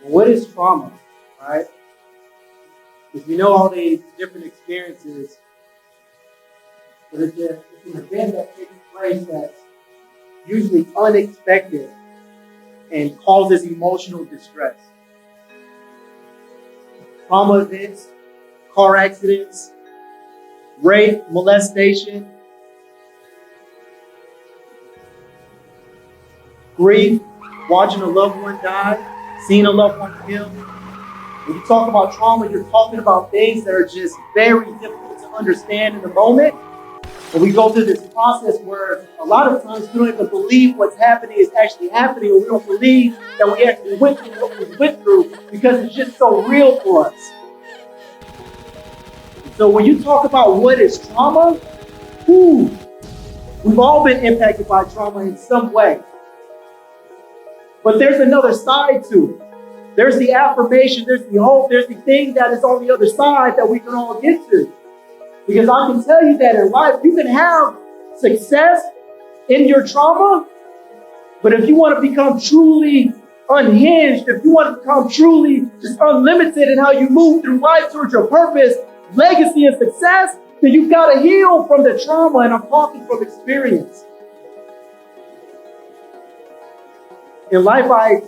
What is trauma, right? Because we know all these different experiences, but it's an event that takes place that's usually unexpected and causes emotional distress. Trauma events, car accidents, rape, molestation, grief, watching a loved one die, seeing a loved one killed. When you talk about trauma, you're talking about things that are just very difficult to understand in the moment. But we go through this process where a lot of times we don't even believe what's happening is actually happening, or we don't believe that we actually went through what we went through because it's just so real for us. And so when you talk about what is trauma, we've all been impacted by trauma in some way. But there's another side to it. There's the affirmation, there's the hope, there's the thing that is on the other side that we can all get to. Because I can tell you that in life, you can have success in your trauma, but if you want to become truly unhinged, if you want to become truly just unlimited in how you move through life towards your purpose, legacy, and success, then you've got to heal from the trauma, and I'm talking from experience. In life, I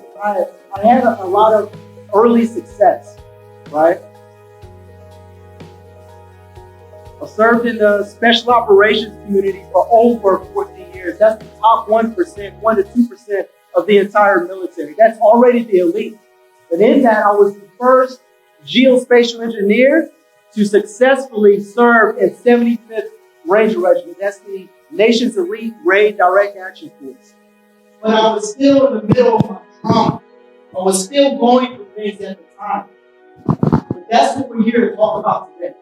had a lot of early success, right? I served in the special operations community for over 14 years. That's the top 1%, 1 to 2% of the entire military. That's already the elite. But in that, I was the first geospatial engineer to successfully serve in 75th Ranger Regiment. That's the nation's elite raid direct action force. But I was still in the middle of my trauma. I was still going through things at the time. But that's what we're here to talk about today.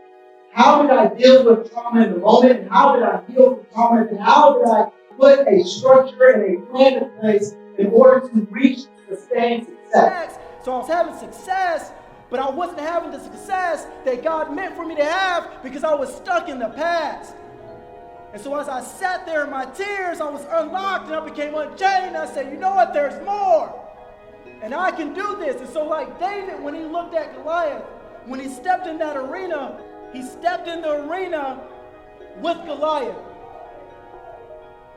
How did I deal with trauma in the moment? And how did I heal from trauma? And how did I put a structure and a plan in place in order to reach sustained success? So I was having success, but I wasn't having the success that God meant for me to have because I was stuck in the past. And so as I sat there in my tears, I was unlocked and I became unchained. And I said, you know what? There's more. And I can do this. And so like David, when he looked at Goliath, when he stepped in that arena, he stepped in the arena with Goliath.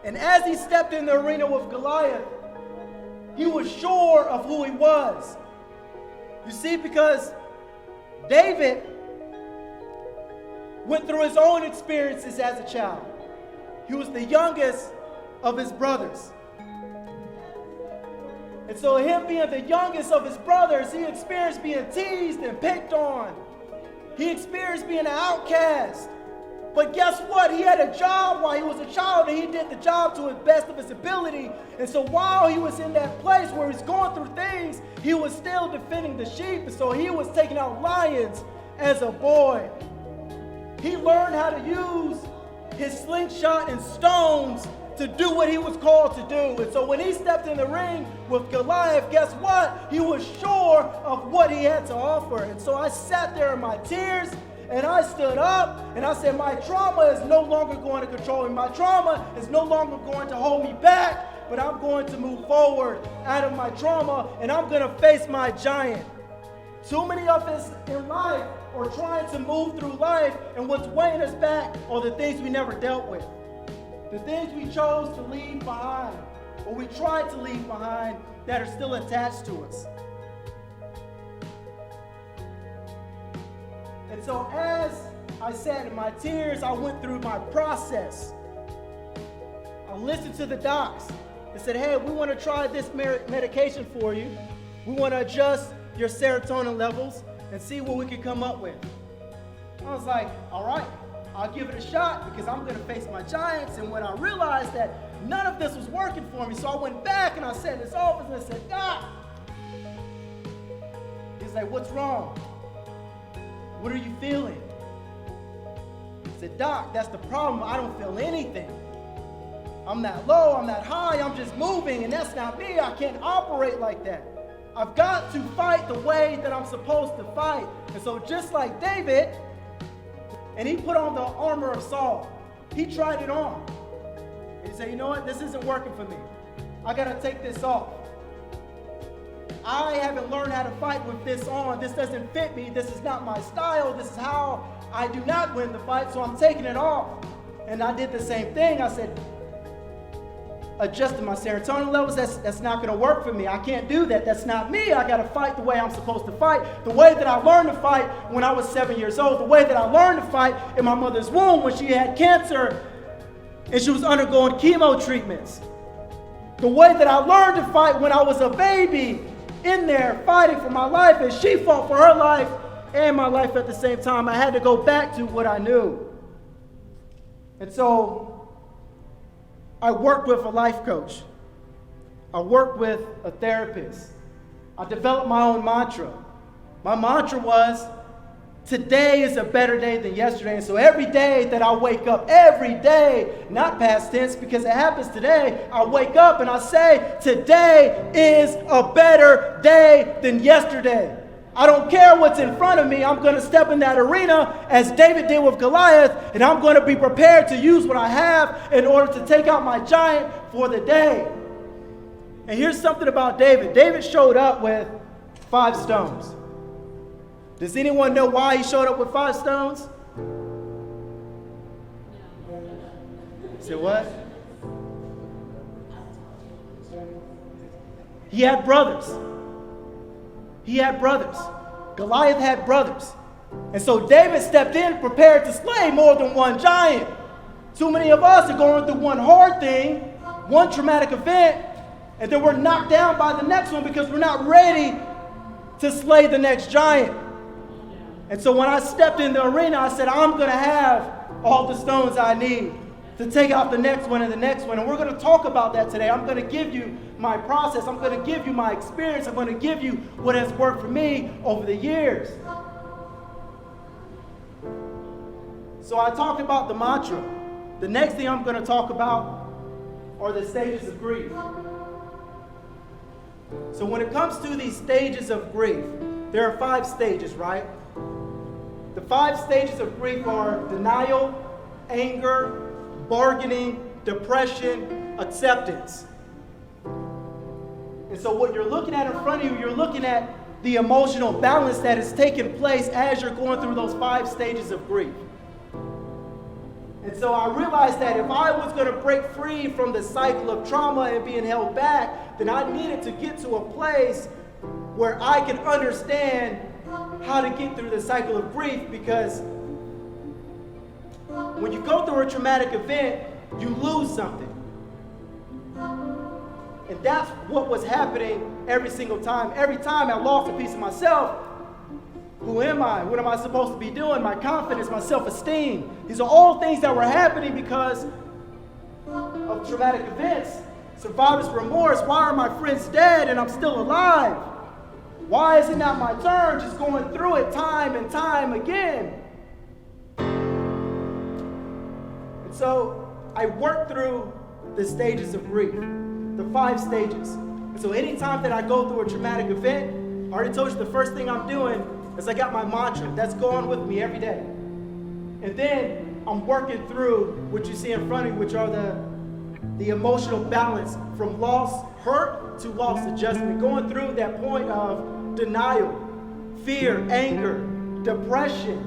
And as he stepped in the arena with Goliath, he was sure of who he was. You see, because David went through his own experiences as a child. He was the youngest of his brothers. And so him being the youngest of his brothers, he experienced being teased and picked on. He experienced being an outcast. But guess what? He had a job while he was a child, and he did the job to the best of his ability. And so while he was in that place where he's going through things, he was still defending the sheep. And so he was taking out lions as a boy. He learned how to use his slingshot and stones to do what he was called to do. And so when he stepped in the ring with Goliath, guess what? He was sure of what he had to offer. And so I sat there in my tears and I stood up and I said, my trauma is no longer going to control me. My trauma is no longer going to hold me back, but I'm going to move forward out of my trauma and I'm going to face my giant. Too many of us in life are trying to move through life, and what's weighing us back are the things we never dealt with. The things we chose to leave behind, or we tried to leave behind, that are still attached to us. And so as I sat in my tears, I went through my process. I listened to the docs. They said, hey, we want to try this medication for you. We want to adjust your serotonin levels and see what we can come up with. I was like, all right, I'll give it a shot because I'm going to face my giants. And when I realized that none of this was working for me, so I went back and I sat in his office and I said, Doc. He's like, what's wrong? What are you feeling? I said, Doc, that's the problem. I don't feel anything. I'm not low, I'm not high, I'm just moving, and that's not me. I can't operate like that. I've got to fight the way that I'm supposed to fight. And so just like David, and he put on the armor of Saul, he tried it on. And he said, you know what, this isn't working for me. I gotta take this off. I haven't learned how to fight with this on. This doesn't fit me. This is not my style. This is how I do not win the fight, so I'm taking it off. And I did the same thing. I said, adjusting my serotonin levels, that's not going to work for me. I can't do that. That's not me. I got to fight the way I'm supposed to fight. The way that I learned to fight when I was 7 years old. The way that I learned to fight in my mother's womb when she had cancer and she was undergoing chemo treatments. The way that I learned to fight when I was a baby in there fighting for my life, and she fought for her life and my life at the same time. I had to go back to what I knew. And so I worked with a life coach. I worked with a therapist. I developed my own mantra. My mantra was, today is a better day than yesterday. And so every day that I wake up, every day, not past tense because it happens today, I wake up and I say, today is a better day than yesterday. I don't care what's in front of me. I'm going to step in that arena as David did with Goliath, and I'm going to be prepared to use what I have in order to take out my giant for the day. And here's something about David. David showed up with 5 stones. Does anyone know why he showed up with 5 stones? Say what? He had brothers. He had brothers. Goliath had brothers. And so David stepped in prepared to slay more than one giant. Too many of us are going through one hard thing, one traumatic event, and then we're knocked down by the next one because we're not ready to slay the next giant. And so when I stepped in the arena, I said, I'm going to have all the stones I need to take out the next one and the next one. And we're going to talk about that today. I'm going to give you my process. I'm going to give you my experience. I'm going to give you what has worked for me over the years. So I talked about the mantra. The next thing I'm going to talk about are the stages of grief. So when it comes to these stages of grief, there are 5 stages, right? The 5 stages of grief are denial, anger, bargaining, depression, acceptance. And so what you're looking at in front of you, you're looking at the emotional balance that is taking place as you're going through those 5 stages of grief. And so I realized that if I was going to break free from the cycle of trauma and being held back, then I needed to get to a place where I can understand how to get through the cycle of grief, because when you go through a traumatic event, you lose something. And that's what was happening every single time. Every time I lost a piece of myself, who am I? What am I supposed to be doing? My confidence, my self-esteem. These are all things that were happening because of traumatic events. Survivor's remorse. Why are my friends dead and I'm still alive? Why is it not my turn? Just going through it time and time again. And so I worked through the stages of grief, the 5 stages. And so anytime that I go through a traumatic event, I already told you the first thing I'm doing is I got my mantra. That's going with me every day. And then I'm working through what you see in front of you, which are the emotional balance from loss, hurt, to loss adjustment. Going through that point of denial, fear, anger, depression.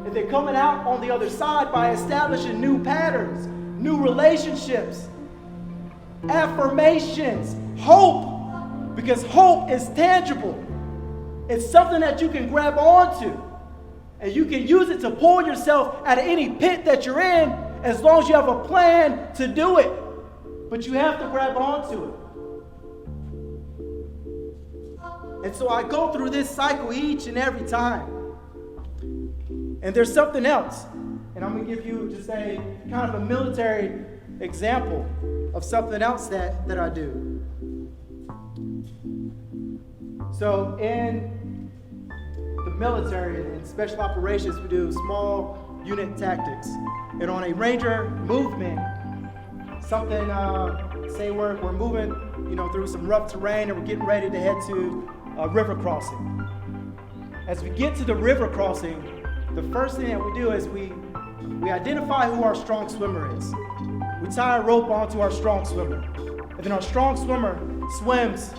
And then coming out on the other side by establishing new patterns, new relationships, affirmations, hope. Because hope is tangible. It's something that you can grab onto. And you can use it to pull yourself out of any pit that you're in as long as you have a plan to do it. But you have to grab onto it. And so I go through this cycle each and every time. And there's something else. And I'm going to give you just a kind of a military example of something else that I do. So in the military, in special operations, we do small unit tactics. And on a Ranger movement, something, say we're moving, through some rough terrain and we're getting ready to head to a river crossing. As we get to the river crossing, the first thing that we do is we identify who our strong swimmer is. We tie a rope onto our strong swimmer. And then our strong swimmer swims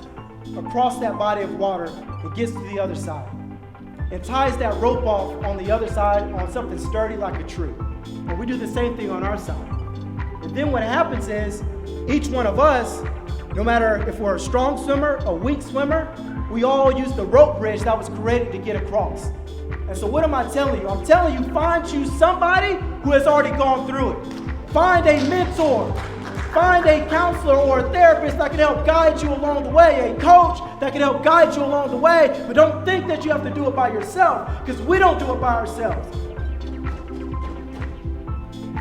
across that body of water and gets to the other side and ties that rope off on the other side on something sturdy like a tree. And we do the same thing on our side. And then what happens is each one of us, no matter if we're a strong swimmer, a weak swimmer, we all use the rope bridge that was created to get across. And so what am I telling you? I'm telling you, find you somebody who has already gone through it. Find a mentor. Find a counselor or a therapist that can help guide you along the way, a coach that can help guide you along the way, but don't think that you have to do it by yourself, because we don't do it by ourselves.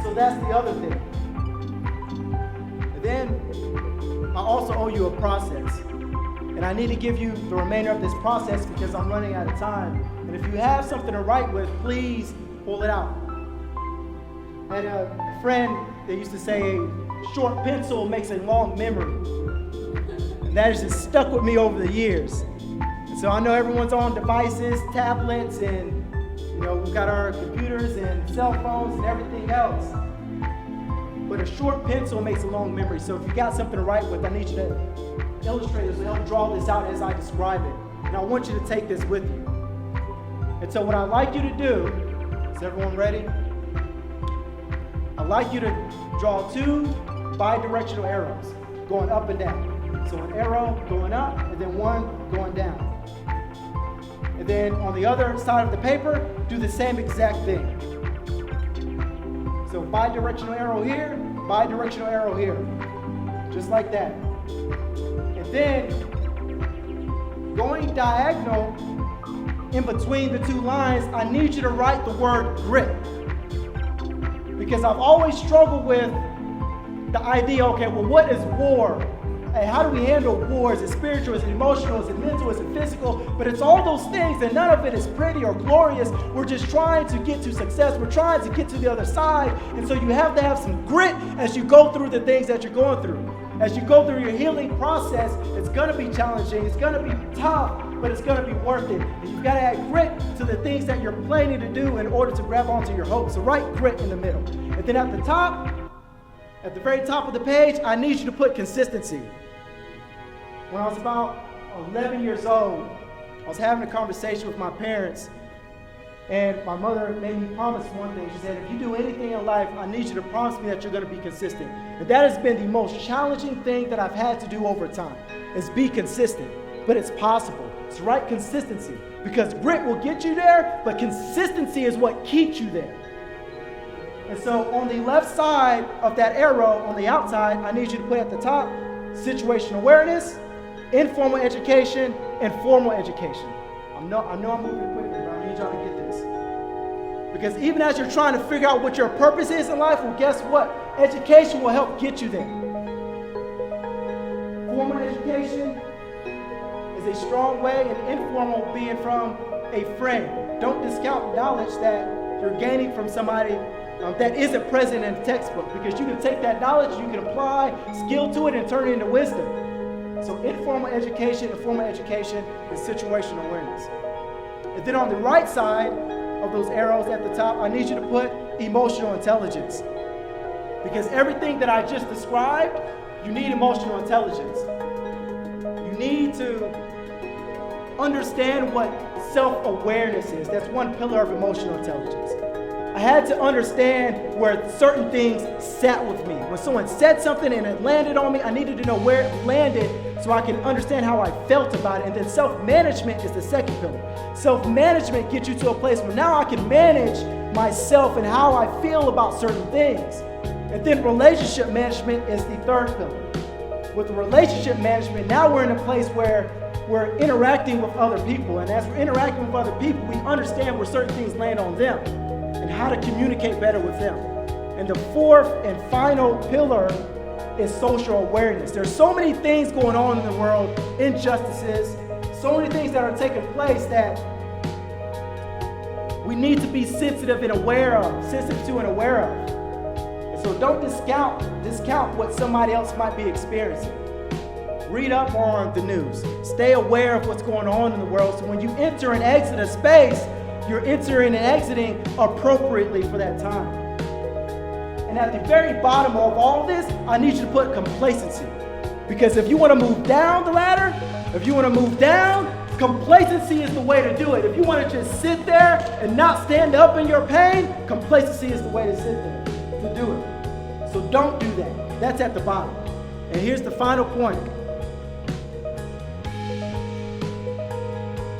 So that's the other thing. And then I also owe you a process. And I need to give you the remainder of this process because I'm running out of time. And if you have something to write with, please pull it out. I had a friend that used to say, a short pencil makes a long memory. And that has just stuck with me over the years. And so I know everyone's on devices, tablets, and we've got our computers and cell phones and everything else. But a short pencil makes a long memory. So if you got something to write with, I need you to illustrate this, to help draw this out as I describe it. And I want you to take this with you. And so what I'd like you to do, is everyone ready? I'd like you to draw two bi-directional arrows going up and down. So an arrow going up and then one going down. And then on the other side of the paper, do the same exact thing. So bi-directional arrow here, bi-directional arrow here. Just like that. And then going diagonal in between the two lines, I need you to write the word grit. Because I've always struggled with the idea, okay, well, what is war? Hey, how do we handle war? Is it spiritual? Is it emotional? Is it mental? Is it physical? But it's all those things, and none of it is pretty or glorious. We're just trying to get to success. We're trying to get to the other side. And so you have to have some grit as you go through the things that you're going through. As you go through your healing process, it's going to be challenging. It's going to be tough, but it's going to be worth it. And you've got to add grit to the things that you're planning to do in order to grab onto your hope. So write grit in the middle. And then at the top, at the very top of the page, I need you to put consistency. When I was about 11 years old, I was having a conversation with my parents, and my mother made me promise one thing. She said, if you do anything in life, I need you to promise me that you're going to be consistent. And that has been the most challenging thing that I've had to do over time, is be consistent. But it's possible. It's right consistency. Because grit will get you there, but consistency is what keeps you there. And so on the left side of that arrow, on the outside, I need you to put at the top, situational awareness, informal education, and formal education. I know I'm moving quickly, but I need y'all to get this. Because even as you're trying to figure out what your purpose is in life, well, guess what? Education will help get you there. Formal education is a strong way, and informal being from a friend. Don't discount knowledge that you're gaining from somebody that isn't present in the textbook, because you can take that knowledge, you can apply skill to it and turn it into wisdom. So informal education and formal education is situational awareness. And then on the right side of those arrows at the top, I need you to put emotional intelligence. Because everything that I just described, you need emotional intelligence. You need to understand what self-awareness is. That's one pillar of emotional intelligence. I had to understand where certain things sat with me. When someone said something and it landed on me, I needed to know where it landed so I can understand how I felt about it. And then self-management is the second pillar. Self-management gets you to a place where now I can manage myself and how I feel about certain things. And then relationship management is the third pillar. With the relationship management, now we're in a place where we're interacting with other people. And as we're interacting with other people, we understand where certain things land on them and how to communicate better with them. And the fourth and final pillar is social awareness. There's so many things going on in the world, injustices, so many things that are taking place that we need to be sensitive and aware of, sensitive to and aware of. And so don't discount what somebody else might be experiencing. Read up on the news. Stay aware of what's going on in the world, so when you enter and exit a space, you're entering and exiting appropriately for that time. And at the very bottom of all this, I need you to put complacency. Because if you want to move down the ladder, If you want to move down, complacency is the way to do it. If you want to just sit there and not stand up in your pain, complacency is the way to sit there, to do it. So don't do that. That's at the bottom. And here's the final point.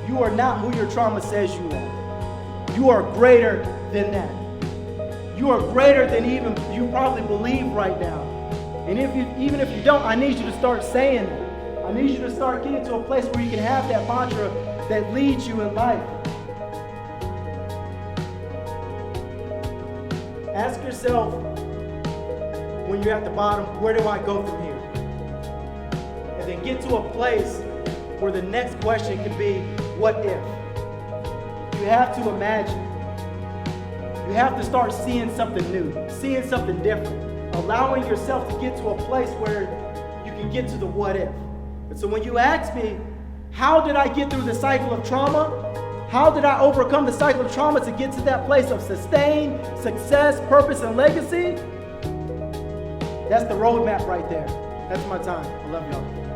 You are not who your trauma says you are. You are greater than that. You are greater than even you probably believe right now. And even if you don't, I need you to start saying that. I need you to start getting to a place where you can have that mantra that leads you in life. Ask yourself, when you're at the bottom, where do I go from here? And then get to a place where the next question can be, what if? You have to imagine. You have to start seeing something new, seeing something different, allowing yourself to get to a place where you can get to the what if. And so when you ask me, how did I get through the cycle of trauma? How did I overcome the cycle of trauma to get to that place of sustained success, purpose, and legacy? That's the roadmap right there. That's my time. I love y'all.